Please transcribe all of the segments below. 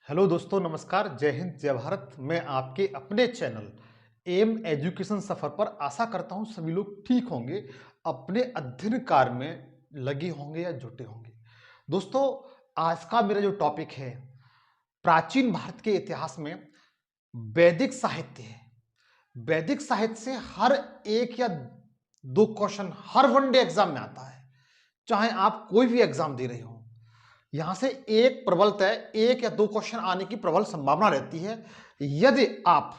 Hello दोस्तों, नमस्कार। जय हिंद, जय भारत। मैं आपके अपने चैनल एम एजुकेशन सफर पर आशा करता हूं सभी लोग ठीक होंगे, अपने अध्ययन कार्य में लगे होंगे या जुटे होंगे। दोस्तों, आज का मेरा जो टॉपिक है, प्राचीन भारत के इतिहास में वैदिक साहित्य है। वैदिक साहित्य से हर एक या दो क्वेश्चन हर वनडे एग्जाम में आता है, चाहे आप कोई भी एग्जाम दे रहे हो। यहां से एक प्रबलतः एक या दो क्वेश्चन आने की प्रबल संभावना रहती है, यदि आप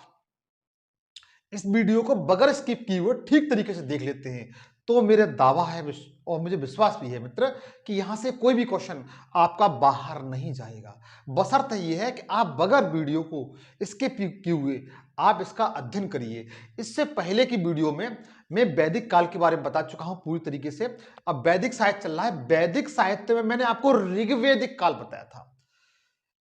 इस वीडियो को बगैर स्किप किए हुए ठीक तरीके से देख लेते हैं। तो मेरा दावा है और मुझे विश्वास भी है मित्र कि यहां से कोई भी क्वेश्चन आपका बाहर नहीं जाएगा। बशर्ते यह है कि आप बगैर वीडियो को स्किप किए हुए आप इसका अध्ययन करिए। इससे पहले की वीडियो में मैं वैदिक काल के बारे में बता चुका हूं पूरी तरीके से। अब वैदिक साहित्य चल रहा है। वैदिक साहित्य में मैंने आपको ऋग्वैदिक काल बताया था।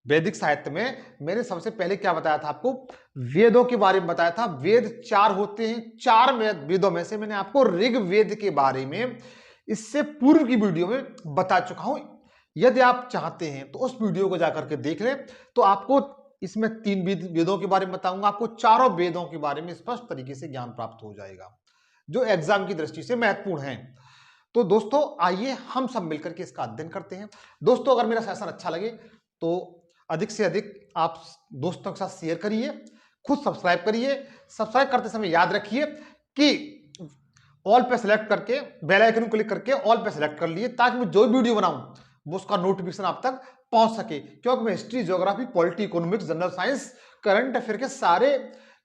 वैदिक साहित्य में मैंने सबसे पहले क्या बताया था आपको, वेदों के बारे में बताया था। वेद चार होते हैं, चार वेदों में से मैंने आपको ऋग्वेद के बारे में इससे पूर्व की वीडियो में बता चुका हूं। यदि आप चाहते हैं तो उस वीडियो को जाकर के देख लें। तो आपको इसमें तीन वेदों के बारे में बताऊंगा, आपको चारों वेदों के बारे में स्पष्ट तरीके से ज्ञान प्राप्त हो जाएगा, जो एग्जाम की दृष्टि से महत्वपूर्ण है। तो दोस्तों, आइए हम सब मिलकर के इसका अध्ययन करते हैं। दोस्तों, अगर मेरा सेशन अच्छा लगे तो अधिक से अधिक आप दोस्तों के साथ शेयर करिए, खुद सब्सक्राइब करिए। सब्सक्राइब करते समय याद रखिए कि ऑल पे सिलेक्ट करके बेल आइकन को क्लिक करके ऑल पे सिलेक्ट कर लिए, ताकि मैं जो वीडियो बनाऊं वो उसका नोटिफिकेशन आप तक पहुंच सके। क्योंकि मैं history, geography, polity, economics, general science, current affair के सारे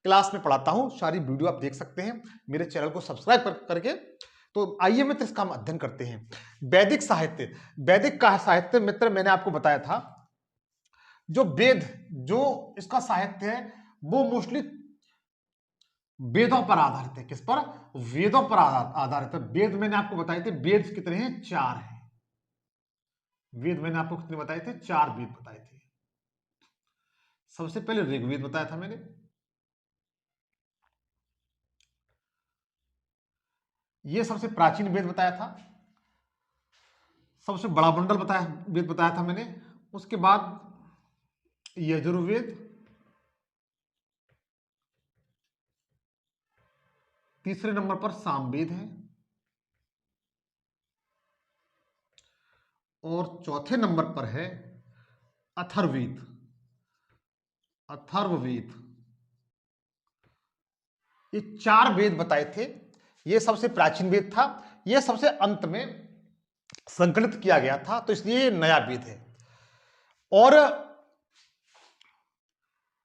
क्लास में पढ़ाता हूं। सारी वीडियो आप देख सकते हैं मेरे चैनल को सब्सक्राइब करके। तो आइए मित्र, इसका हम अध्ययन करते हैं। वैदिक साहित्य, वैदिक का साहित्य मित्र मैंने आपको बताया था, जो वेद, जो इसका साहित्य है वो मोस्टली वेदों पर आधारित है। किस पर? वेदों पर आधारित है। वेद मैंने आपको बताए थे, वेद कितने हैं? चार हैं। वेद मैंने आपको कितने बताए थे? चार वेद बताए थे। सबसे पहले ऋग्वेद बताया था मैंने, ये सबसे प्राचीन वेद बताया था, सबसे बड़ा बंडल बताया वेद बताया था मैंने। उसके बाद यजुर्वेद, तीसरे नंबर पर सामवेद है, और चौथे नंबर पर है अथर्ववेद। अथर्ववेद, ये चार वेद बताए थे। ये सबसे प्राचीन वेद था, ये सबसे अंत में संकलित किया गया था, तो इसलिए ये नया वेद है। और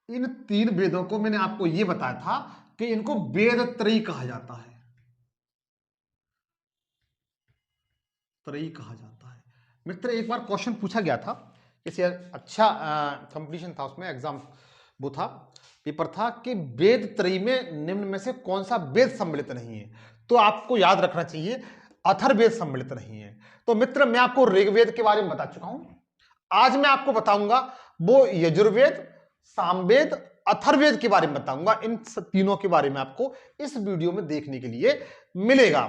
इन तीन वेदों को मैंने आपको ये बताया था कि इनको वेद त्रयी कहा जाता है। त्रयी कहा जाता है मित्र। एक बार क्वेश्चन पूछा गया था, जैसे अच्छा कंपटीशन था, उसमें एग्जाम वो था, पेपर था कि वेद त्रयी में निम्न में से कौन सा वेद सम्मिलित नहीं है। तो आपको याद रखना चाहिए अथर्ववेद सम्मिलित नहीं है। तो मित्र, मैं आपको ऋग्वेद के बारे में बता चुका हूं। आज मैं आपको बताऊंगा वो यजुर्वेद, सामवेद, अथर्ववेद के बारे में बताऊंगा। इन तीनों के बारे में आपको इस वीडियो में देखने के लिए मिलेगा।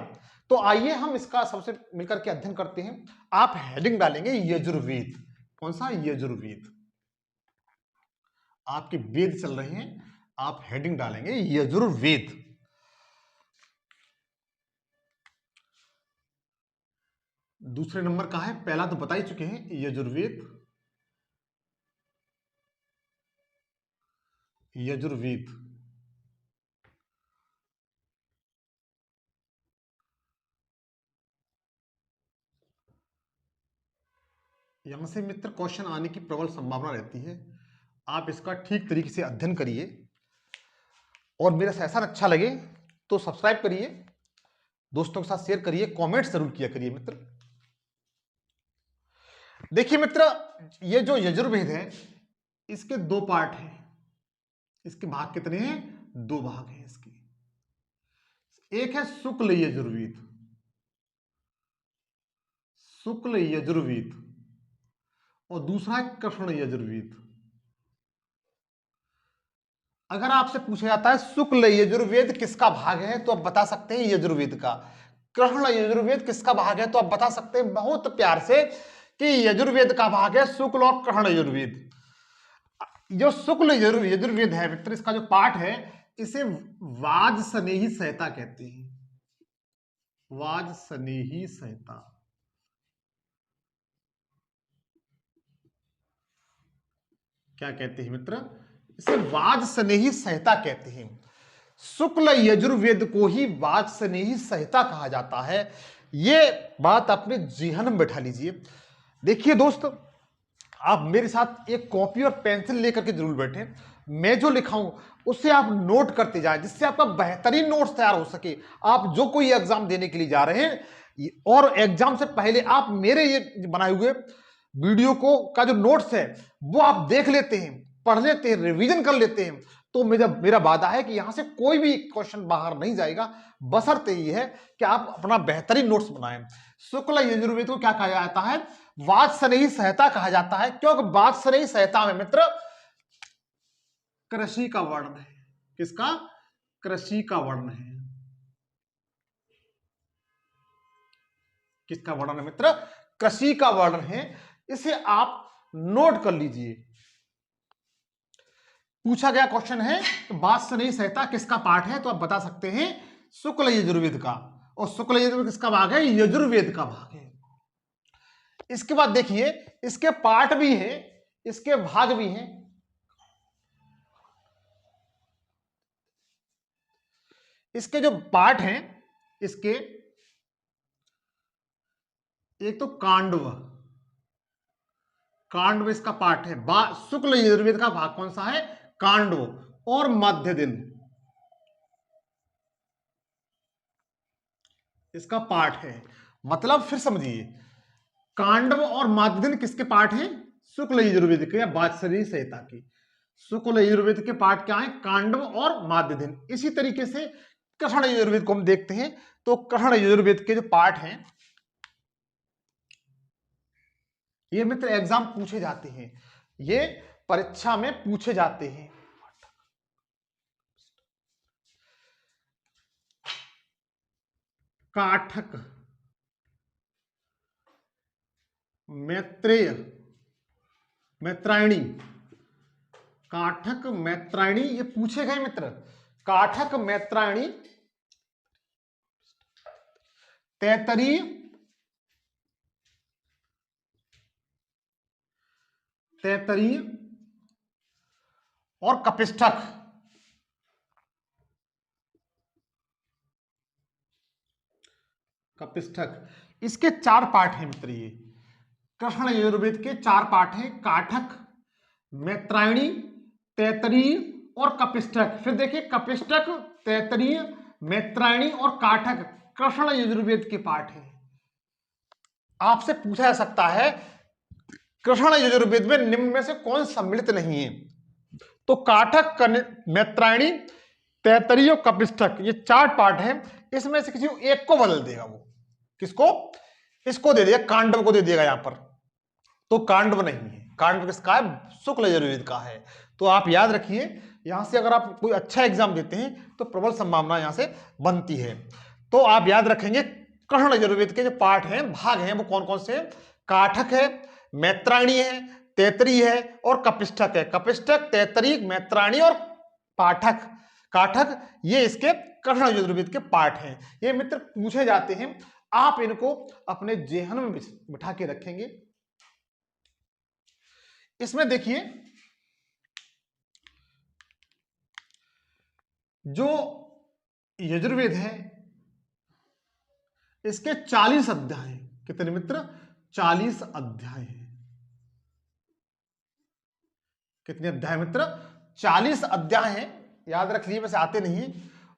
तो आइए हम इसका सबसे मिलकर के अध्ययन करते हैं। आप हेडिंग डालेंगे यजुर्वेद। कौन सा? यजुर्वेद। आपके वेद चल रहे हैं, आप हेडिंग डालेंगे यजुर्वेद। दूसरे नंबर का है, पहला तो बता ही चुके हैं, यजुर्वेद। यजुर्वेद, यहां से मित्र क्वेश्चन आने की प्रबल संभावना रहती है। आप इसका ठीक तरीके से अध्ययन करिए, और मेरा सेशन अच्छा लगे तो सब्सक्राइब करिए, दोस्तों के साथ शेयर करिए, कमेंट्स जरूर किया करिए मित्र। देखिए मित्र, ये जो यजुर्वेद है इसके दो पार्ट हैं। इसके भाग कितने हैं? दो भाग हैं इसके। एक है शुक्ल यजुर्वेद, शुक्ल यजुर्वेद, और दूसरा है कृष्ण यजुर्वेद। अगर आपसे पूछा जाता है शुक्ल यजुर्वेद किसका भाग है, तो आप बता सकते हैं यजुर्वेद का। कृष्ण यजुर्वेद किसका भाग है, तो आप बता सकते हैं बहुत प्यार से कि यजुर्वेद का भाग है शुक्ल और कृष्ण यजुर्वेद। जो शुक्ल यजुर्वेद है मित्र, इसका जो पाठ है इसे वाज स्नेही संहिता कहते हैं। वाज स्नेही संहिता, क्या कहते हैं मित्र, इसे वाज स्नेही संहिता कहते हैं। शुक्ल यजुर्वेद को ही वाज स्नेही संहिता कहा जाता है। यह बात अपने जेहन में बैठा लीजिए। देखिए दोस्त, आप मेरे साथ एक कॉपी और पेंसिल लेकर के जरूर बैठे। मैं जो लिखाऊं उससे आप नोट करते जाएं, जिससे आपका बेहतरीन नोट्स तैयार हो सके। आप जो कोई एग्जाम देने के लिए जा रहे हैं और एग्जाम से पहले आप मेरे ये बनाए हुए वीडियो को का जो नोट्स है वो आप देख लेते हैं, पढ़ लेते हैं, रिवीजन कर लेते हैं, तो मेरा वादा है कि यहां से कोई भी क्वेश्चन बाहर नहीं जाएगा, बशर्ते ये है कि आप अपना बेहतरीन नोट्स बनाएं। शुक्ल यजुर्वेद को क्या कहा जाता है? वाज स्नेही संहिता कहा जाता है, क्योंकि वाज स्नेही संहिता में मित्र कृषि का वर्णन है। किसका? कृषि का वर्णन है। किसका वर्णन है मित्र? कृषि का वर्णन है। इसे आप नोट कर लीजिए। पूछा गया क्वेश्चन है वाज स्नेही संहिता किसका पाठ है, तो आप बता सकते हैं शुक्ल यजुर्वेद का। और शुक्ल यजुर्वेद किसका भाग है? यजुर्वेद का भाग है। इसके बाद देखिए, इसके पाठ भी हैं, इसके भाग भी हैं। इसके जो पाठ हैं, इसके एक तो कांडव, कांडव इसका पाठ है। शुक्ल यजुर्वेद का भाग कौन सा है? कांडव। और मध्य दिन इसका पाठ है। मतलब फिर समझिए, कांडव और मध्य दिन किसके पाठ हैं? शुक्ल यजुर्वेद के या वाज स्नेही संहिता की। शुक्ल यजुर्वेद के पाठ क्या है? कांडव और मध्य दिन। इसी तरीके से कृष्ण यजुर्वेद को हम देखते हैं, तो कृष्ण यजुर्वेद के जो पाठ हैं ये मित्र एग्जाम पूछे जाते हैं, ये परीक्षा में पूछे जाते हैं। काठक, मैत्रेय, मैत्रायणी, काठक मैत्रायणी ये पूछे गए मित्र। काठक मैत्रायणी, तैतरीय, तैतरीय और कपिष्ठक, कपिष्ठक, इसके 4 पाठ हैं मित्र। ये कृष्ण यजुर्वेद के 4 पाठ हैं, काठक, मैत्रायणी, तैतरीय और कपिष्ठक। फिर देखिए, कपिष्ठक, तैतरीय, मैत्रायणी और काठक कृष्ण यजुर्वेद के पाठ हैं। आपसे पूछा जा सकता है कृष्ण यजुर्वेद में निम्न में से कौन सम्मिलित नहीं है, तो काठक, मैत्रायणी, तैतरीय और कपिष्ठक ये 4 पाठ हैं। इसमें से किसी एक को बदल देगा वो। किसको? इसको दे देगा, कांडव को दे देगा यहां पर, तो कांडव नहीं है। कांडव किसका है? शुक्ल यजुर्वेद का है। तो आप याद रखिए, यहां से अगर आप कोई अच्छा एग्जाम देते हैं तो प्रबल संभावना यहां से बनती है। तो आप याद रखेंगे कृष्ण यजुर्वेद के जो पाठ हैं, भाग हैं, वो कौन कौन से? काठक है, मैत्रायणी है, तैतरी है और कपिष्ठक है। कपिष्ठक, तैतरी, मैत्रायणी और पाठक, काठक, ये इसके कृष्ण यजुर्वेद के पाठ हैं। ये मित्र पूछे जाते हैं, आप इनको अपने जेहन में बिठा के रखेंगे। इसमें देखिए, जो यजुर्वेद है इसके 40 अध्याय हैं। कितने मित्र? 40 अध्याय हैं। कितने अध्याय मित्र? 40 अध्याय हैं। याद रख लीजिए, वैसे आते नहीं है।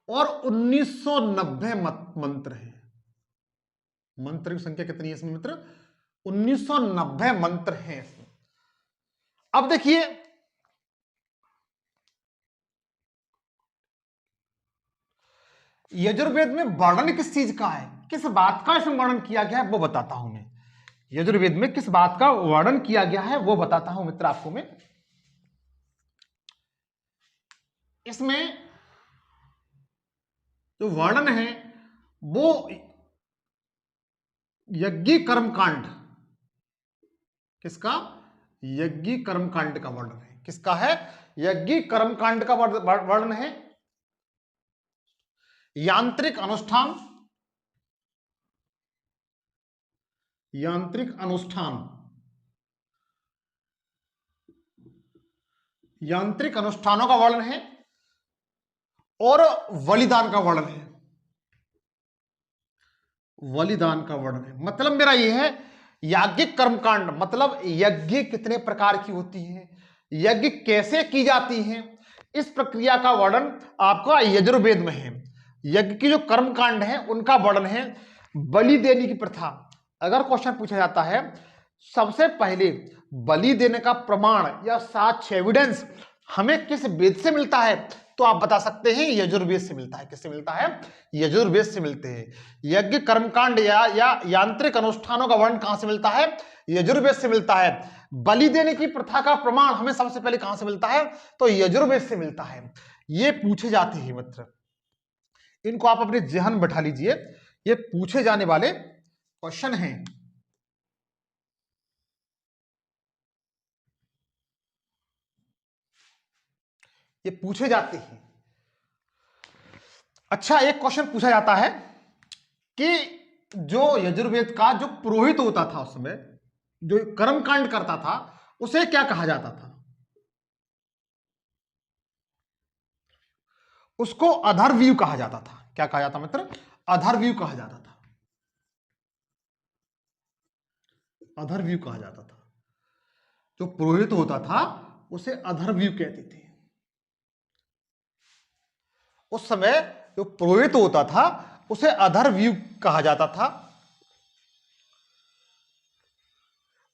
और 1990 मंत्र हैं। मंत्र की संख्या कितनी है इसमें मित्र? 1990 मंत्र हैं इसमें। अब देखिए, यजुर्वेद में वर्णन किस चीज का है, किस बात का इसमें वर्णन किया गया है वो बताता हूं मैं। यजुर्वेद में किस बात का वर्णन किया गया है वो बताता हूं मित्र आपको मैं। इसमें जो वर्णन है वो यज्ञ कर्मकांड, किसका? यज्ञ कर्मकांड का वर्णन है। किसका है? यज्ञिक कर्मकांड का वर्णन है। यांत्रिक अनुष्ठान, यांत्रिक अनुष्ठान, यांत्रिक अनुष्ठानों का वर्णन है और बलिदान का वर्णन है। बलिदान का वर्णन है मतलब मेरा यह है, याज्ञिक कर्मकांड मतलब यज्ञ कितने प्रकार की होती है, यज्ञ कैसे की जाती है, इस प्रक्रिया का वर्णन आपका यजुर्वेद में है। यज्ञ की जो कर्मकांड है उनका वर्णन है। बलि देने की प्रथा, अगर क्वेश्चन पूछा जाता है सबसे पहले बलि देने का प्रमाण या साक्ष्य एविडेंस हमें किस वेद से मिलता है, तो आप बता सकते हैं यजुर्वेद से मिलता है। किससे मिलता है? यजुर्वेद से मिलते हैं। यज्ञ कर्मकांड या यांत्रिक अनुष्ठानों का वर्णन कहां से मिलता है? यजुर्वेद से मिलता है। बलि देने की प्रथा का प्रमाण हमें सबसे पहले कहां से मिलता है? तो यजुर्वेद से मिलता है। ये पूछे जाते हैं मित्र, इनको आप अपने जहन में बैठा लीजिए, ये पूछे जाने वाले क्वेश्चन हैं। ये पूछे जाते हैं। अच्छा, एक क्वेश्चन पूछा जाता है कि जो यजुर्वेद का जो पुरोहित होता था उस समय, जो कर्मकांड करता था, उसे क्या कहा जाता था? उसको अधर्व्यू कहा जाता था। क्या कहा जाता मित्र? अधर्व्यू कहा जाता था। अधर्व्यू कहा जाता था। जो पुरोहित होता था उसे अधर्व्यू कहते थे। उस समय जो पुरोहित होता था उसे अधर्व्यू कहा जाता था।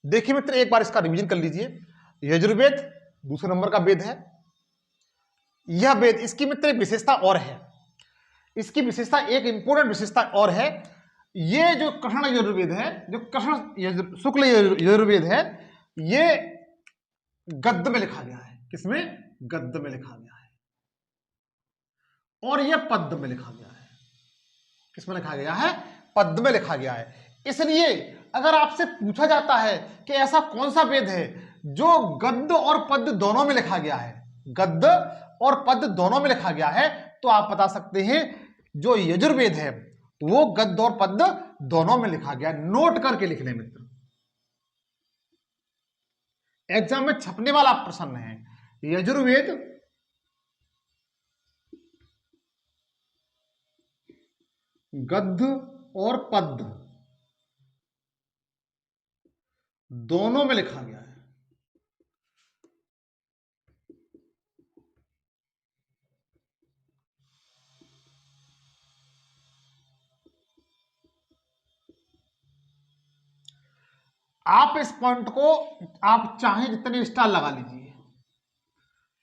देखिए मित्र, एक बार इसका रिवीजन कर लीजिए। यजुर्वेद दूसरे नंबर का वेद है। यह वेद, इसकी मित्र एक विशेषता और है। इसकी विशेषता, एक इंपोर्टेंट विशेषता और है। ये जो कृष्ण यजुर्वेद है, जो कृष्ण शुक्ल यजुर्वेद है, ये गद्य में लिखा गया है। किसमें? गद्य में लिखा गया है। और यह पद्य में लिखा गया है। किसमें लिखा गया है? पद्य में लिखा गया है। इसलिए अगर आपसे पूछा जाता है कि ऐसा कौन सा वेद है जो गद्य और पद्य दोनों में लिखा गया है, गद्य और पद्य दोनों में लिखा गया है, तो आप बता सकते हैं जो यजुर्वेद है वो गद्य और पद्य दोनों में लिखा गया है। नोट करके लिख लें मित्र, एग्जाम में छपने वाला प्रश्न है। यजुर्वेद गद्य और पद्य दोनों में लिखा गया है। आप इस पॉइंट को आप चाहें जितने स्टार लगा लीजिए।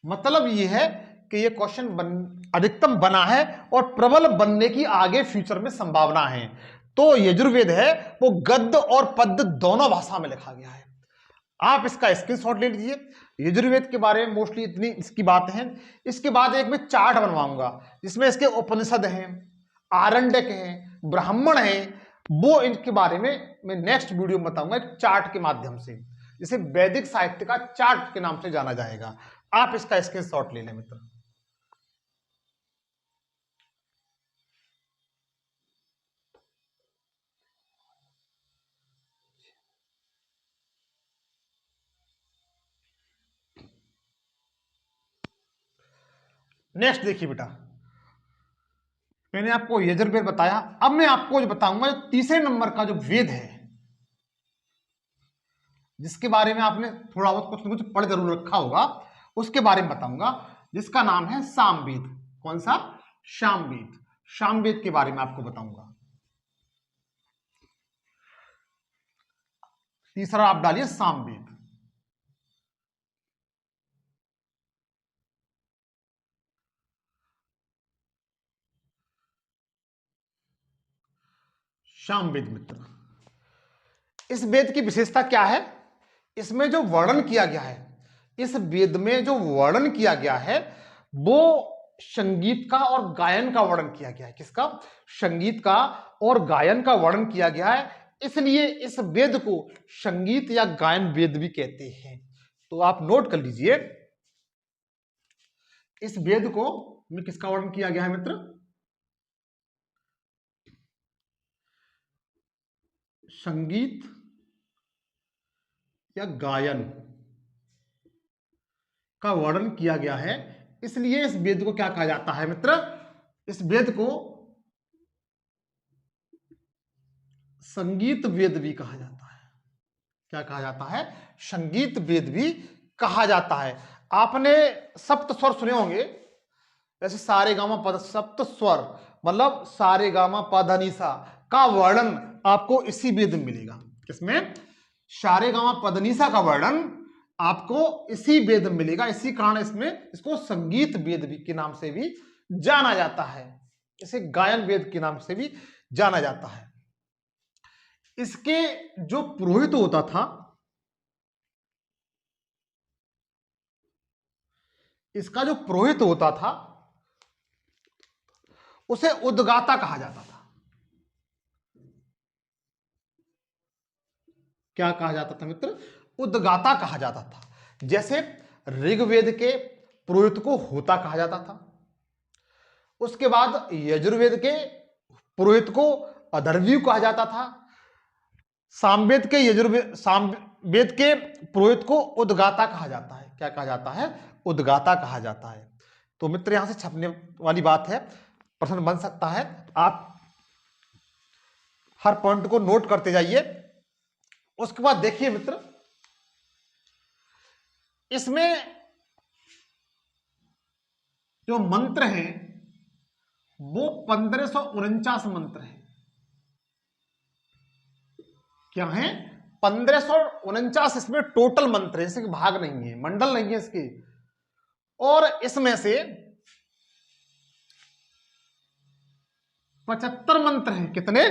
मतलब यह है कि यह क्वेश्चन अधिकतम बना है और प्रबल बनने की आगे फ्यूचर में संभावना है। तो यजुर्वेद है वो गद्य और पद्य दोनों भाषा में लिखा गया है। आप इसका स्क्रीनशॉट ले लीजिए। यजुर्वेद के बारे में मोस्टली इतनी इसकी बात है। इसके बाद एक मैं चार्ट बनवाऊंगा जिसमें इसके उपनिषद हैं, आरण्यक हैं, ब्राह्मण हैं, वो इनके बारे में मैं नेक्स्ट वीडियो में बताऊंगा एक चार्ट के माध्यम से, जिसे वैदिक साहित्य का चार्ट के नाम से जाना जाएगा। आप इसका स्क्रीनशॉट ले लें मित्र। नेक्स्ट देखिए बेटा, मैंने आपको यजुर्वेद बताया। अब मैं आपको जो बताऊंगा जो तीसरे नंबर का जो वेद है, जिसके बारे में आपने थोड़ा बहुत कुछ न कुछ पढ़ जरूर रखा होगा, उसके बारे में बताऊंगा, जिसका नाम है सामवेद। कौन सा? सामवेद। सामवेद के बारे में आपको बताऊंगा। तीसरा आप डालिए सामवेद। सामवेद मित्र, इस वेद की विशेषता क्या है? इसमें जो वर्णन किया गया है, इस वेद में जो वर्णन किया गया है वो संगीत का और गायन का वर्णन किया गया है। किसका? संगीत का और गायन का वर्णन किया गया है। इसलिए इस वेद को संगीत या गायन वेद भी कहते हैं। तो आप नोट कर लीजिए, इस वेद को में किसका वर्णन किया गया है मित्र? संगीत या गायन का वर्णन किया गया है। इसलिए इस वेद को क्या कहा जाता है मित्र? इस वेद को संगीत वेद भी कहा जाता है। क्या कहा जाता है? संगीत वेद भी कहा जाता है। आपने सप्त स्वर सुने होंगे, जैसे सारे गामा पद, सप्त स्वर मतलब सारे गामा पध नि सा का वर्णन आपको इसी वेद में मिलेगा। किसमें? सारे गामा पध नि सा का वर्णन आपको इसी वेद में मिलेगा। इसी कारण इसमें इसको संगीत वेद भी के नाम से भी जाना जाता है, इसे गायन वेद के नाम से भी जाना जाता है। इसके जो पुरोहित होता था, इसका जो पुरोहित होता था उसे उद्गाता कहा जाता था। क्या कहा जाता था मित्र? उद्गाता कहा जाता था। जैसे ऋग्वेद के पुरोहित को होता कहा जाता था, उसके बाद यजुर्वेद के पुरोहित को अधर्व्यू कहा जाता था, सामवेद के पुरोहित को उद्गाता कहा जाता है। क्या कहा जाता है? उद्गाता कहा जाता है। तो मित्र यहां से छपने वाली बात है, प्रश्न बन सकता है, आप हर पॉइंट को नोट करते जाइए। उसके बाद देखिए मित्र, इसमें जो मंत्र हैं वो 1549 मंत्र हैं। क्या है? 1549 इसमें टोटल मंत्र है, इसके भाग नहीं है, मंडल नहीं है इसके। और इसमें से 75 मंत्र हैं। कितने?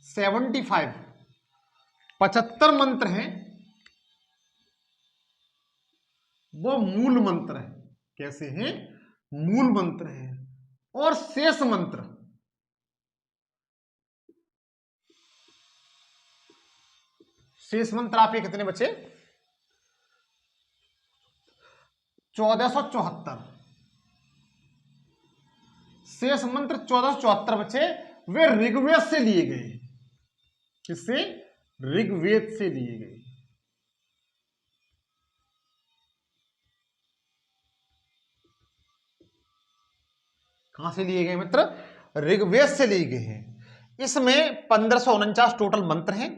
75। 75 मंत्र हैं वो मूल मंत्र है। कैसे हैं? मूल मंत्र है। और शेष मंत्र, शेष मंत्र आपके कितने बचे? 1474। शेष मंत्र 1474 बचे, वे ऋग्वेद से लिए गए। किससे? ऋग्वेद से लिए गए। कहां से लिए गए मित्र? ऋग्वेद से लिए गए हैं। इसमें 1549 टोटल मंत्र हैं,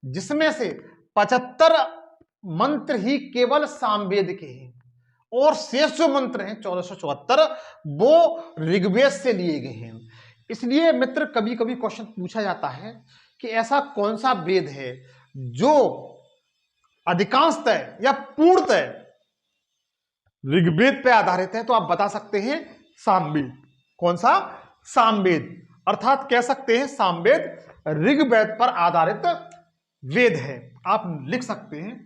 जिसमें से 75 मंत्र ही केवल सामवेद के हैं, और शेष जो मंत्र हैं 1474 वो ऋग्वेद से लिए गए हैं। इसलिए मित्र कभी कभी क्वेश्चन पूछा जाता है कि ऐसा कौन सा वेद है जो अधिकांशतः या पूर्णतः ऋग्वेद पे आधारित है, तो आप बता सकते हैं सामवेद। कौन सा? सामवेद। अर्थात कह सकते हैं सामवेद ऋग्वेद पर आधारित वेद है। आप लिख सकते हैं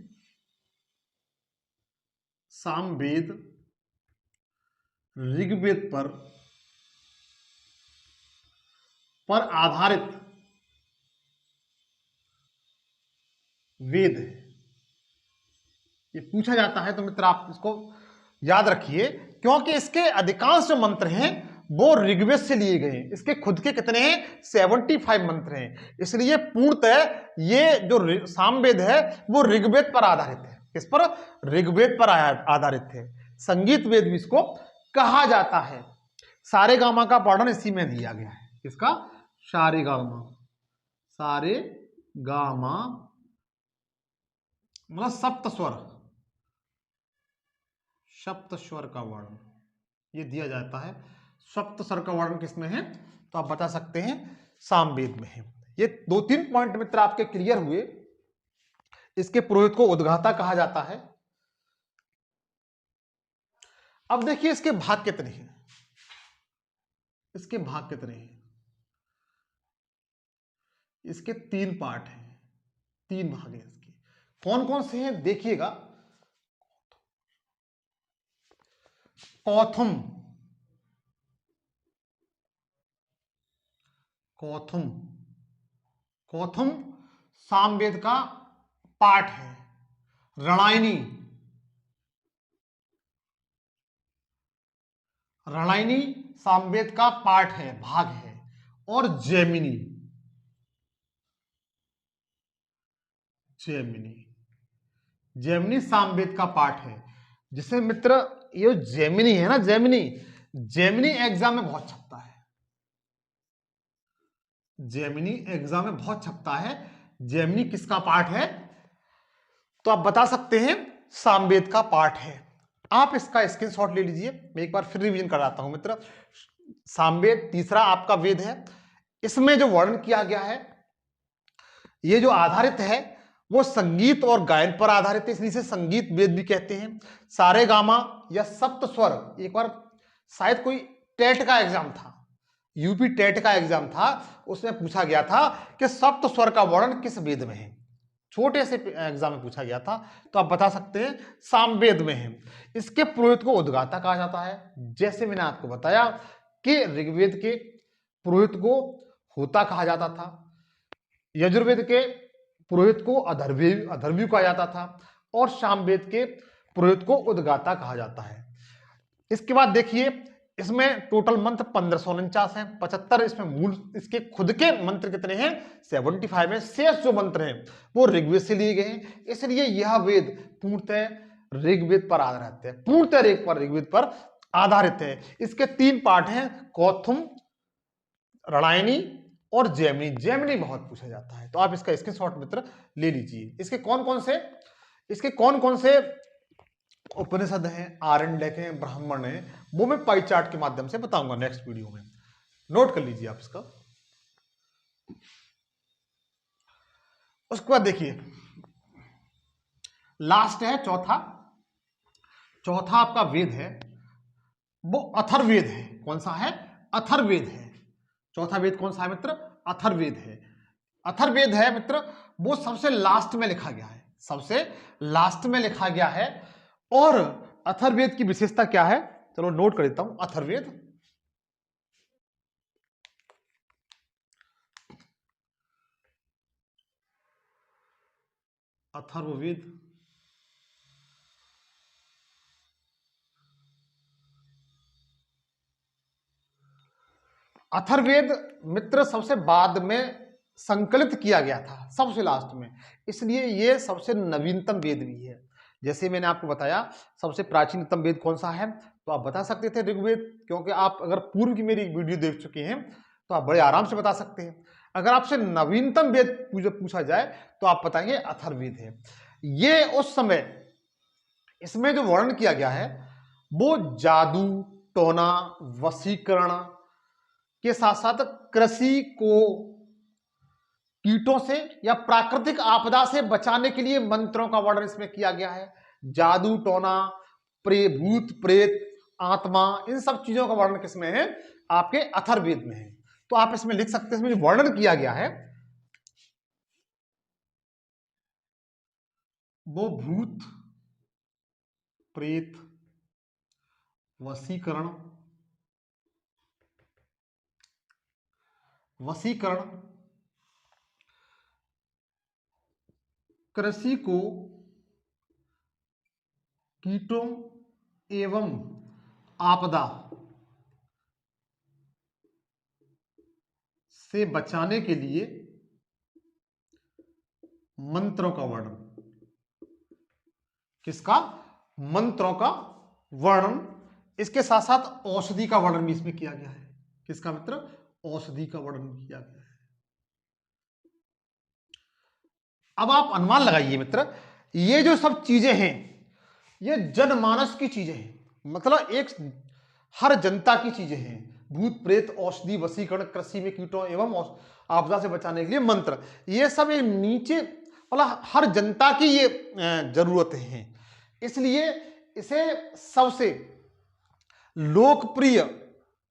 सामवेद ऋग्वेद पर आधारित वेद है। ये पूछा जाता है तो मित्र आप इसको याद रखिए, क्योंकि इसके अधिकांश जो मंत्र हैं वो ऋग्वेद से लिए गए हैं। इसके खुद के कितने हैं? 75 मंत्र हैं। इसलिए पूर्णतः ये जो सामवेद है वो ऋग्वेद पर आधारित है। किस पर? ऋग्वेद पर आधारित है। संगीत वेद भी इसको कहा जाता है। सारे गामा का वर्णन इसी में दिया गया है। किसका? सारे गामा। सारे गामा मतलब सप्त स्वर, सप्त स्वर का वर्णन ये दिया जाता है। सप्त स्वर का वर्णन किसमें है? तो आप बता सकते हैं सामवेद में है। ये 2-3 पॉइंट मित्र आपके क्लियर हुए। इसके पुरोहित को उद्गाता कहा जाता है। अब देखिए इसके भाग कितने हैं। इसके भाग कितने हैं? इसके 3 पार्ट हैं, 3 भाग हैं इसके। कौन कौन से हैं देखिएगा। कौथुम, कौथुम, कौथुम सामवेद का पाठ है। रणायनी, ऋणायनी सामवेद का पार्ट है, भाग है। और जैमिनी, जैमिनी जैमिनी सामवेद का पार्ट है। जिसे मित्र ये जैमिनी है ना, जैमिनी, जैमिनी एग्जाम में बहुत छपता है, जैमिनी एग्जाम में बहुत छपता है। जैमिनी किसका पार्ट है? तो आप बता सकते हैं सामवेद का पार्ट है। आप इसका स्क्रीनशॉट ले लीजिए। मैं एक बार फिर रिवीजन कराता हूं मित्र। सामवेद तीसरा आपका वेद है। इसमें जो वर्णन किया गया है, ये जो आधारित है वो संगीत और गायन पर आधारित है, इसलिए इसे संगीत वेद भी कहते हैं। सारे गामा या सप्त स्वर, एक बार शायद कोई टेट का एग्जाम था, यूपी टेट का एग्जाम था, उसमें पूछा गया था कि सप्त स्वर का वर्णन किस वेद में है। छोटे से एग्जाम में पूछा गया था, तो आप बता सकते हैं सामवेद में है। इसके पुरोहित को उद्गाता कहा जाता है। जैसे मैंने आपको बताया कि ऋग्वेद के पुरोहित को होता कहा जाता था, यजुर्वेद के पुरोहित को अधर्व्यू कहा जाता था, और सामवेद के पुरोहित को उद्गाता कहा जाता है। इसके बाद देखिए, इसमें टोटल मंत्र 1549 है। 75 इसमें मूल इसके खुद के मंत्र कितने हैं? 75 है। शेष जो मंत्र हैं वो ऋग्वेद से लिए गए हैं। इसलिए यह वेद पूर्णतः ऋग्वेद पर आधारित है, पूर्णतः ऋग्वेद पर आधारित है। इसके 3 पार्ट हैं, कौथुम, ऋणायनी और जैमिनी। जैमिनी बहुत पूछा जाता है, तो आप इसका स्क्रीनशॉट मित्र ले लीजिए। इसके कौन कौन से उपनिषद हैं, आरण्यक हैं, ब्राह्मण हैं, वो मैं पाई चार्ट के माध्यम से बताऊंगा नेक्स्ट वीडियो में। नोट कर लीजिए आप इसका। उसके बाद देखिए, लास्ट है चौथा आपका वेद है, वो अथर्ववेद है। कौन सा है? अथर्ववेद है। चौथा वेद कौन सा है मित्र? अथर्ववेद है। अथर्ववेद है मित्र, वो सबसे लास्ट में लिखा गया है, सबसे लास्ट में लिखा गया है। और अथर्ववेद की विशेषता क्या है? चलो नोट कर देता हूं। अथर्ववेद, अथर्ववेद अथर्ववेद मित्र सबसे बाद में संकलित किया गया था, सबसे लास्ट में, इसलिए ये सबसे नवीनतम वेद भी है। जैसे मैंने आपको बताया सबसे प्राचीनतम वेद कौन सा है, तो आप बता सकते थे ऋग्वेद, क्योंकि आप अगर पूर्व की मेरी वीडियो देख चुके हैं तो आप बड़े आराम से बता सकते हैं। अगर आपसे नवीनतम वेद पूछा जाए तो आप बताएंगे अथर्ववेद है। ये उस समय इसमें जो वर्णन किया गया है वो जादू, टोना, वशीकरण के साथ साथ कृषि को कीटों से या प्राकृतिक आपदा से बचाने के लिए मंत्रों का वर्णन इसमें किया गया है। जादू, टोना, भूत प्रेत, आत्मा, इन सब चीजों का वर्णन किसमें है? आपके अथर्ववेद में है। तो आप इसमें लिख सकते हैं, इसमें जो वर्णन किया गया है वो भूत प्रेत, वशीकरण, कृषि को कीटों एवं आपदा से बचाने के लिए मंत्रों का वर्णन। किसका? मंत्रों का वर्णन। इसके साथ साथ औषधि का वर्णन भी इसमें किया गया है। किसका मित्र? औषधि का वर्णन किया गया है। अब आप अनुमान लगाइए मित्र, ये जो सब चीजें हैं ये जनमानस की चीजें हैं, मतलब एक हर जनता की चीजें हैं। भूत प्रेत, औषधि, वशीकरण, कृषि में कीटों एवं आपदा से बचाने के लिए मंत्र, ये सब ये नीचे मतलब हर जनता की ये जरूरतें हैं। इसलिए इसे सबसे लोकप्रिय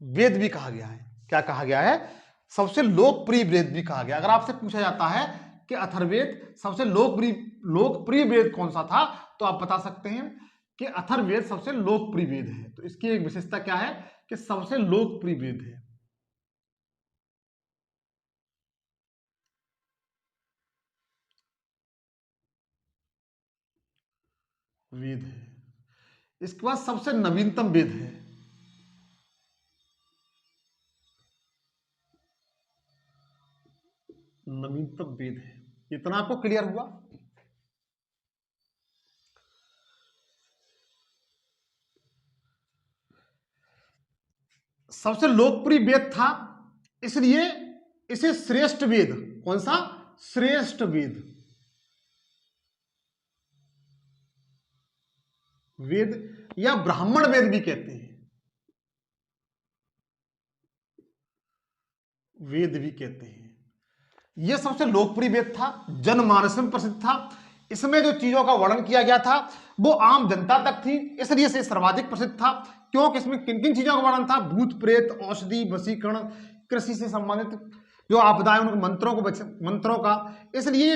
वेद भी कहा गया है। क्या कहा गया है? सबसे लोकप्रिय वेद भी कहा गया। अगर आपसे पूछा जाता है कि अथर्ववेद सबसे लोकप्रिय वेद कौन सा था, तो आप बता सकते हैं कि अथर्ववेद सबसे लोकप्रिय वेद है। तो इसकी एक विशेषता क्या है कि सबसे लोकप्रिय वेद है। वेद है। इसके बाद सबसे नवीनतम वेद है। नवीनतम वेद है। इतना आपको क्लियर हुआ? सबसे लोकप्रिय वेद था, इसलिए इसे श्रेष्ठ वेद, कौन सा? श्रेष्ठ वेद, वेद या ब्राह्मण वेद भी कहते हैं, वेद भी कहते हैं। यह सबसे लोकप्रिय वेद था, जनमानस में प्रसिद्ध था। इसमें जो चीजों का वर्णन किया गया था वो आम जनता तक थी, इसलिए इसे सर्वाधिक प्रसिद्ध था। क्योंकि इसमें किन किन चीजों का वर्णन था? भूत प्रेत, औषधि, वशीकरण, कृषि से संबंधित जो आपदाएं, उनके मंत्रों को, मंत्रों का, इसलिए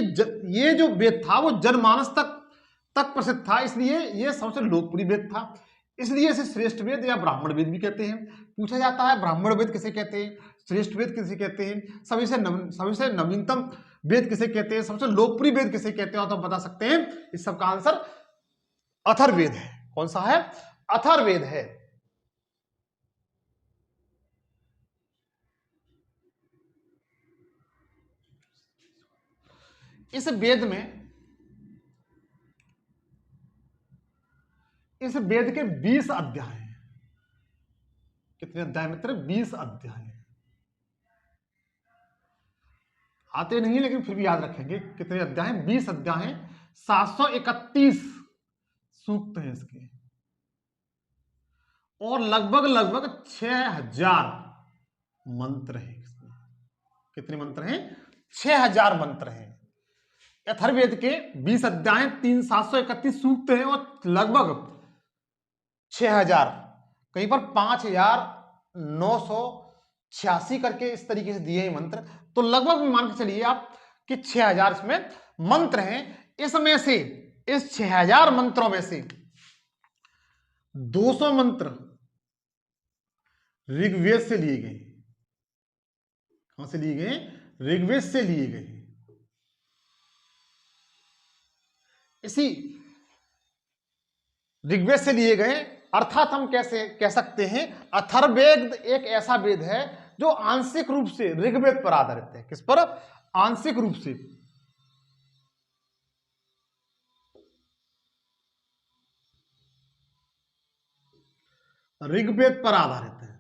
ये जो वेद था वो जनमानस तक प्रसिद्ध था, इसलिए यह सबसे लोकप्रिय वेद था। इसलिए इसे श्रेष्ठ वेद या ब्राह्मण वेद भी कहते हैं। पूछा जाता है ब्राह्मण वेद किसे कहते हैं, श्रेष्ठ वेद किसे कहते हैं, सभी से नवीनतम वेद किसे कहते हैं, सबसे लोकप्रिय वेद किसे कहते हैं, तो बता सकते हैं इस सब का आंसर अथर्ववेद है। कौन सा है? अथर्ववेद है। इस वेद के 20 अध्याय हैं। कितने अध्याय मित्र? 20 अध्याय हैं। आते नहीं लेकिन फिर भी याद रखेंगे कितने अध्याय हैं? 20 अध्याय हैं, 731 सूक्त हैं इसके, और लगभग 6000 मंत्र हैं इसमें। कितने मंत्र हैं? 6000 मंत्र हैं। अथर्ववेद के 20 अध्याय, 731 सूक्त हैं और लगभग 6000, कहीं पर 5986 करके इस तरीके से दिए हैं मंत्र। तो लगभग मान के चलिए आप कि 6000 इसमें मंत्र हैं। इसमें से, इस 6000 मंत्रों में से 200 मंत्र ऋग्वेद से लिए गए। कहां से लिए गए? ऋग्वेद से लिए गए। इसी ऋग्वेद से लिए गए, अर्थात हम कैसे कह सकते हैं, अथर्ववेद एक ऐसा वेद है जो आंशिक रूप से ऋग्वेद पर आधारित है। किस पर? आंशिक रूप से ऋग्वेद पर आधारित है।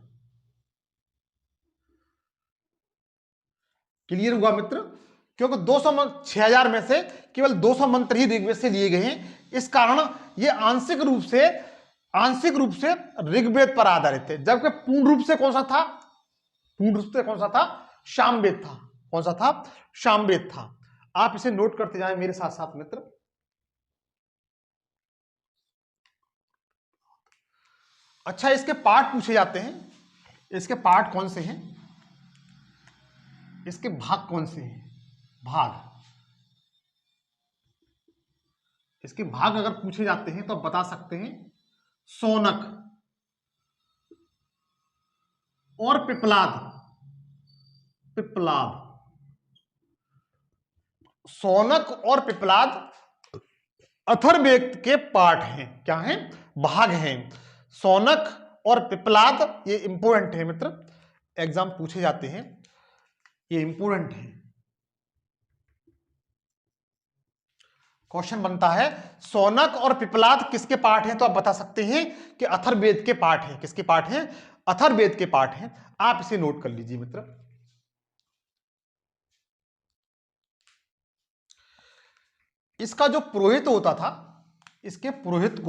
क्लियर हुआ मित्र? क्योंकि 6000 में से केवल 200 मंत्र ही ऋग्वेद से लिए गए हैं, इस कारण यह आंशिक रूप से ऋग्वेद पर आधारित है। जबकि पूर्ण रूप से कौन सा था? पूर्ण रूप से कौन सा था? सामवेद था। कौन सा था? सामवेद था। आप इसे नोट करते जाएं मेरे साथ साथ मित्र। अच्छा, इसके पाठ पूछे जाते हैं। इसके पाठ कौन से हैं? इसके भाग कौन से हैं? भाग, इसके भाग अगर पूछे जाते हैं तो आप बता सकते हैं शौनक और पिप्पलाद। शौनक और पिप्पलाद अथर्ववेद के पाठ हैं। क्या हैं? भाग हैं। शौनक और पिप्पलाद, ये इंपोर्टेंट है मित्र, एग्जाम पूछे जाते हैं, ये इंपोर्टेंट है। क्वेश्चन बनता है शौनक और पिप्पलाद किसके पाठ हैं, तो आप बता सकते हैं कि अथर्ववेद के पाठ हैं। किसके पाठ हैं? अथर्ववेद के पाठ हैं। आप इसे नोट कर लीजिए मित्र। इसका जो पुरोहित होता था, इसके पुरोहित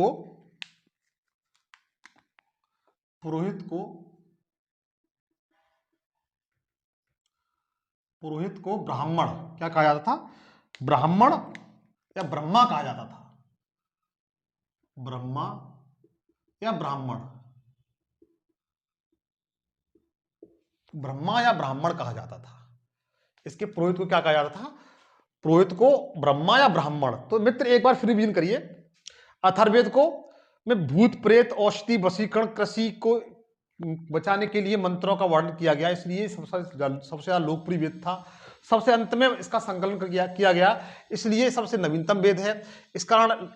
को ब्राह्मण क्या कहा जाता था? ब्राह्मण या ब्रह्मा कहा जाता था। ब्रह्मा या ब्राह्मण, ब्रह्मा या ब्राह्मण कहा जाता था। इसके पुरोहित को क्या कहा जाता था? पुरोहित को ब्रह्मा या ब्राह्मण। तो मित्र एक बार फिर रिवीजन करिए। अथर्ववेद को में भूत प्रेत, औषधि, वशीकरण, कृषि को बचाने के लिए मंत्रों का वर्णन किया गया, इसलिए सबसे ज्यादा लोकप्रिय वेद था। सबसे अंत में इसका संकलन किया गया, इसलिए सबसे नवीनतम वेद है। इस कारण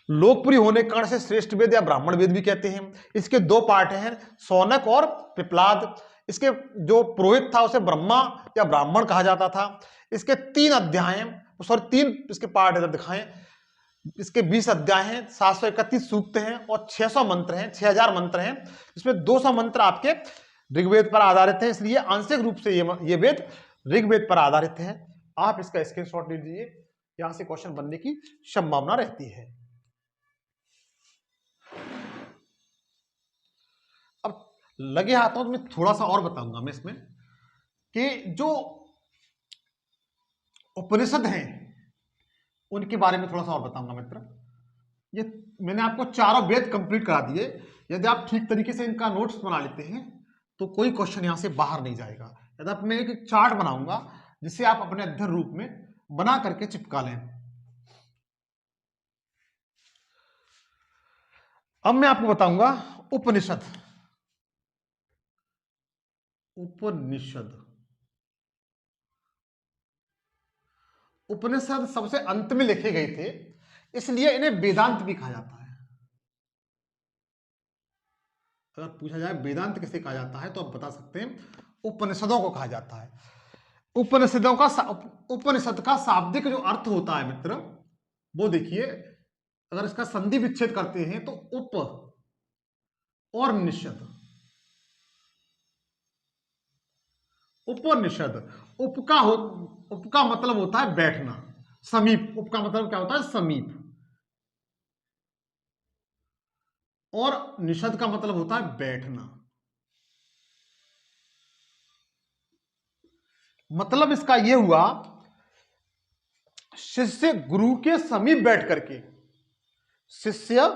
लोकप्रिय होने के कारण से श्रेष्ठ वेद या ब्राह्मण वेद भी कहते हैं। इसके 2 पार्ट हैं, शौनक और पिप्पलाद। इसके जो पुरोहित था उसे ब्रह्मा या ब्राह्मण कहा जाता था। इसके 3 अध्याय हैं, सॉरी 3 इसके पार्ट इधर दिखाएं। इसके 20 अध्याय हैं, 731 सूक्त हैं और 600 मंत्र हैं, 6000 मंत्र हैं। इसमें 200 मंत्र आपके ऋग्वेद पर आधारित हैं, इसलिए आंशिक रूप से ये वेद ऋग्वेद पर आधारित है। आप इसका स्क्रीनशॉट ले लीजिए, यहां से क्वेश्चन बनने की संभावना रहती है। अब लगे हाथों तो मैं थोड़ा सा और बताऊंगा मैं इसमें कि जो उपनिषद हैं उनके बारे में थोड़ा सा और बताऊंगा मित्र। ये मैंने आपको चारों वेद कंप्लीट करा दिए। यदि आप ठीक तरीके से इनका नोट्स बना लेते हैं तो कोई क्वेश्चन यहां से बाहर नहीं जाएगा। यदि आप मैं एक चार्ट बनाऊंगा जिसे आप अपने अध्ययन रूप में बना करके चिपका लें। अब मैं आपको बताऊंगा उपनिषद। उपनिषद उपनिषद सबसे अंत में लिखे गए थे, इसलिए इन्हें वेदांत भी कहा जाता है। अगर पूछा जाए वेदांत किसे कहा जाता है तो आप बता सकते हैं उपनिषदों को कहा जाता है। उपनिषद का शाब्दिक जो अर्थ होता है मित्र, वो देखिए, अगर इसका संधि विच्छेद करते हैं तो उप और निषद। उपनिषद, उप का मतलब होता है बैठना, समीप। उप का मतलब क्या होता है? समीप। और निषद का मतलब होता है बैठना। मतलब इसका यह हुआ, शिष्य गुरु के समीप बैठ करके, शिष्य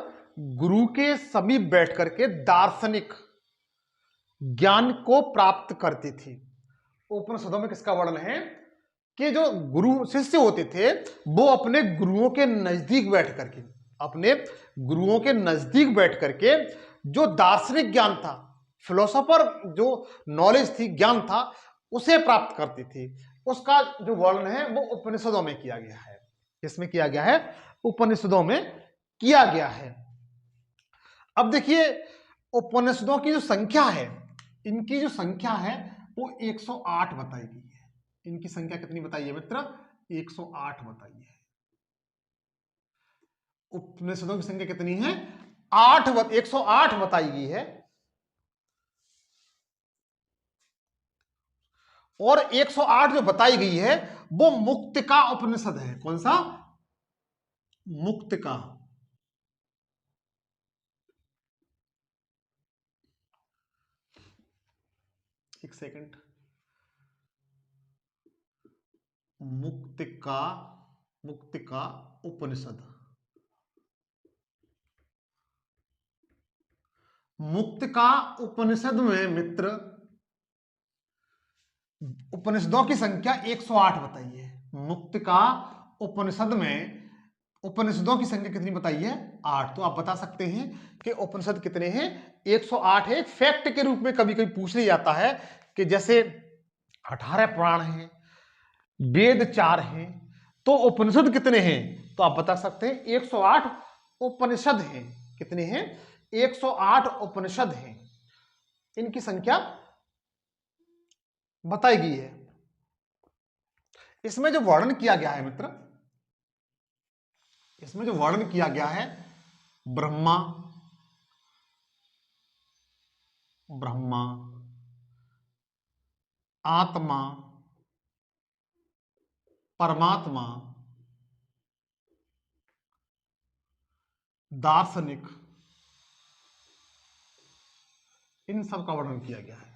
गुरु के समीप बैठ करके दार्शनिक ज्ञान को प्राप्त करती थी। उपनिषदों में किसका वर्णन है कि जो गुरु शिष्य होते थे वो अपने गुरुओं के नजदीक बैठ करके, अपने गुरुओं के नजदीक बैठ करके जो दार्शनिक ज्ञान था, फिलोसोफर जो नॉलेज थी, ज्ञान था, उसे प्राप्त करती थी। उसका जो वर्णन है वो उपनिषदों में किया गया है। किसमें किया गया है? उपनिषदों में किया गया है। अब देखिए, उपनिषदों की जो संख्या है, इनकी जो संख्या है वो 108 बताई गई है। इनकी संख्या कितनी बताई है मित्र? 108 बताई है। उपनिषदों की संख्या कितनी है? 108 बताई गई है। और 108 जो बताई गई है वो मुक्तिका उपनिषद है। कौन सा? मुक्तिका। एक सेकंड। मुक्तिका, मुक्तिका उपनिषद। मुक्तिका उपनिषद में मित्र उपनिषदों की संख्या 108 बताई है। मुक्तिका उपनिषद में उपनिषदों की संख्या कितनी बताई है? 8। तो आप बता सकते हैं कि उपनिषद कितने हैं? 108 है। फैक्ट के रूप में कभी कभी पूछ लिया जाता है कि जैसे 18 पुराण हैं, वेद 4 हैं, तो उपनिषद कितने हैं? तो आप बता सकते हैं 108 उपनिषद हैं। कितने हैं? 108 उपनिषद हैं। इनकी संख्या बताई गई है। इसमें जो वर्णन किया गया है मित्र, इसमें जो वर्णन किया गया है, ब्रह्मा, ब्रह्मा, आत्मा, परमात्मा, दार्शनिक, इन सब का वर्णन किया गया है।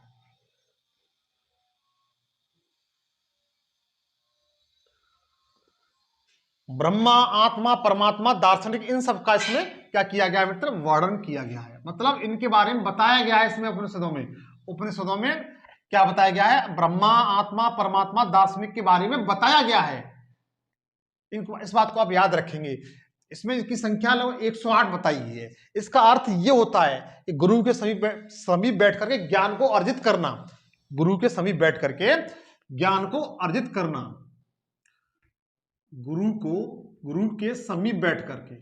ब्रह्मा, आत्मा, परमात्मा, दार्शनिक, इन सब का इसमें क्या किया गया है मित्र? वर्णन किया गया है। मतलब इनके बारे में बताया गया है इसमें उपनिषदों में। उपनिषदों में क्या बताया गया है? ब्रह्मा, आत्मा, परमात्मा, दार्शनिक के बारे में बताया गया है। इनको, इस बात को आप याद रखेंगे। इसमें इसकी संख्या 108 बताई है। इसका अर्थ ये होता है कि गुरु के समीप बैठ करके ज्ञान को अर्जित करना। गुरु के समीप बैठ करके ज्ञान को अर्जित करना। गुरु के समीप बैठ करके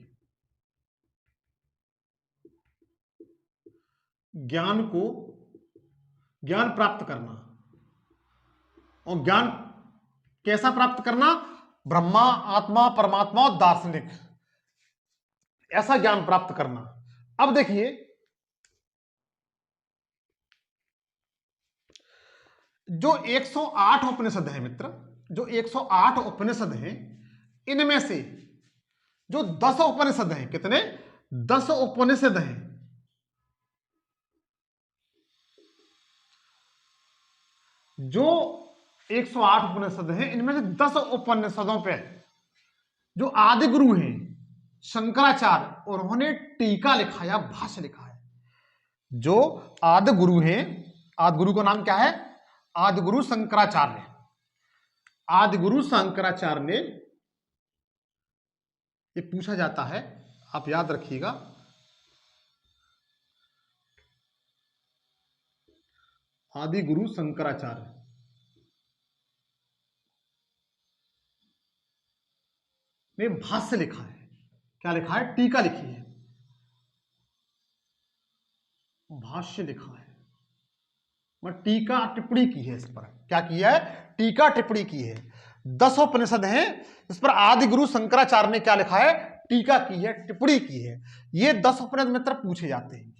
ज्ञान को, ज्ञान प्राप्त करना। और ज्ञान कैसा प्राप्त करना? ब्रह्मा, आत्मा, परमात्मा और दार्शनिक, ऐसा ज्ञान प्राप्त करना। अब देखिए, जो 108 उपनिषद है मित्र, जो 108 उपनिषद हैं, इनमें से जो 10 उपनिषद हैं, कितने? 10 उपनिषद हैं, जो 108 उपनिषद हैं, इनमें से 10 उपनिषदों पे जो आदि गुरु हैं शंकराचार्य, उन्होंने टीका लिखा है, भाष्य लिखा है। जो आदि गुरु हैं, आदि गुरु का नाम क्या है? आदि गुरु शंकराचार्य। आदि गुरु शंकराचार्य ने, ये पूछा जाता है, आप याद रखिएगा, आदि गुरु शंकराचार्य ने भाष्य लिखा है। क्या लिखा है? टीका लिखी है, भाष्य लिखा है, और टीका टिप्पणी की है इस पर। क्या की है? टीका टिप्पणी की है। 10 उपनिषद हैं, इस पर आदि गुरु शंकराचार्य ने क्या लिखा है? टीका की है, टिप्पणी की है। ये 10 उपनिषद मित्र पूछे जाते हैं,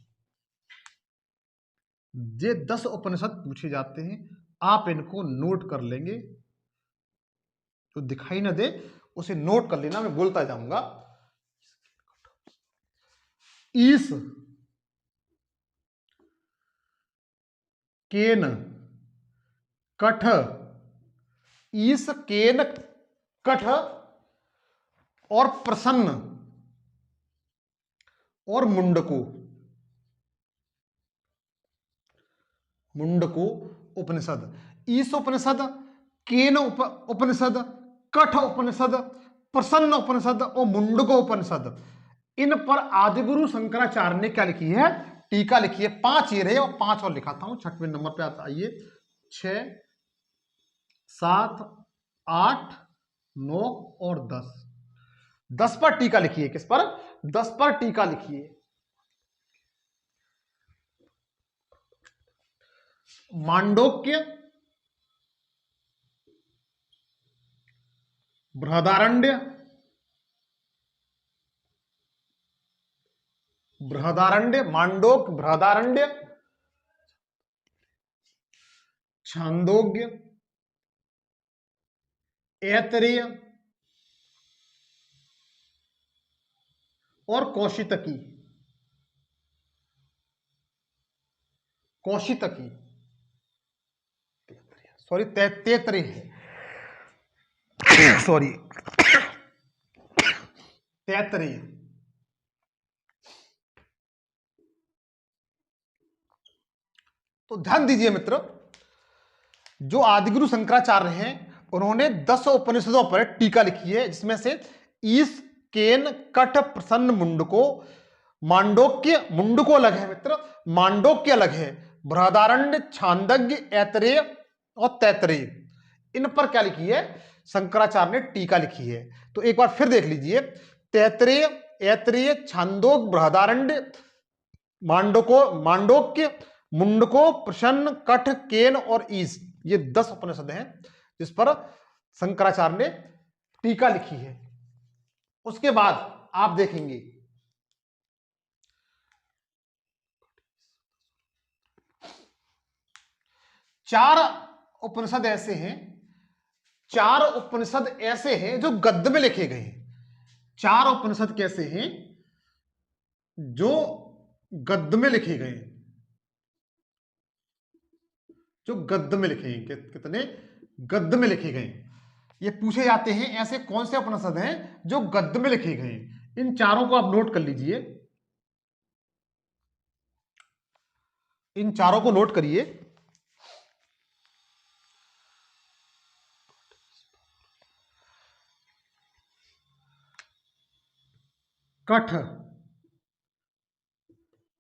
ये 10 उपनिषद पूछे जाते हैं। आप इनको नोट कर लेंगे, जो दिखाई ना दे उसे नोट कर लेना, मैं बोलता जाऊंगा। ईश, केन, कठ, ईश, केन, कठ और प्रसन्न और मुंडको, मुंडको उपनिषद। ईश उपनिषद, केन उपनिषद, कठ उपनिषद, प्रसन्न उपनिषद और मुंडको उपनिषद, इन पर आदिगुरु शंकराचार्य ने क्या लिखी है? टीका लिखी है। 5 ये रहे और 5 और लिखाता हूं, 6वें नंबर पे आता। आइए, 6, 7, 8, 9 और 10। 10 पर टीका लिखी है। किस पर? 10 पर टीका लिखी है। मांडोक्य, बृहदारण्य, बृहदारण्य, मांडोक, बृहदारण्य, छांदोग्य, ऐतरेय और कौशितकी। कौशितकी, सॉरी, तैतरेय है, सॉरी, तैतरेय। तो ध्यान दीजिए मित्र, जो आदिगुरु शंकराचार्य हैं, उन्होंने 10 उपनिषदों पर टीका लिखी है, जिसमें से ईश, केन, कठ, प्रसन्न, मुंडको, मांडोक्य, मुंडको अलग है मित्र, मांडोक्य अलग है, बृहदारण्य, छांदोग्य, ऐतरेय और तैतरेय, इन पर क्या लिखी है? शंकराचार्य ने टीका लिखी है। तो एक बार फिर देख लीजिए, तैतरेय, ऐतरेय, छांदोग्य, बृहदारण्य, मांडको, मांडोक्य, मुंडको, प्रसन्न, कठ, केन और ईश, ये 10 उपनिषद हैं जिस पर शंकराचार्य ने टीका लिखी है। उसके बाद आप देखेंगे, चार उपनिषद ऐसे हैं, 4 उपनिषद ऐसे हैं जो गद्य में लिखे गए हैं। 4 उपनिषद कैसे हैं? जो गद्य में लिखे गए हैं, जो गद्य में लिखे हैं। कितने? गद्य में लिखे गए। ये पूछे जाते हैं, ऐसे कौन से उपनिषद हैं जो गद्य में लिखे गए हैं? इन चारों को आप नोट कर लीजिए, इन चारों को नोट करिए। कठ,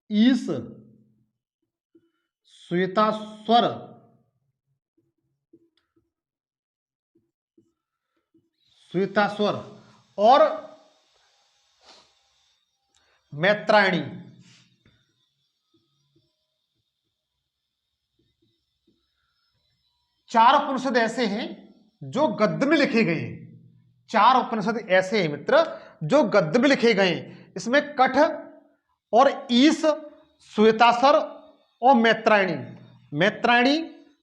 ईश, श्वेतास्वर, श्वेतास्वर और मैत्रायणी। 4 उपनिषद ऐसे हैं जो गद्य में लिखे गए हैं। 4 उपनिषद ऐसे हैं मित्र जो गद्य में लिखे गए हैं। इसमें कठ और ईश, श्वेतासर और मैत्रायणी। मैत्रायणी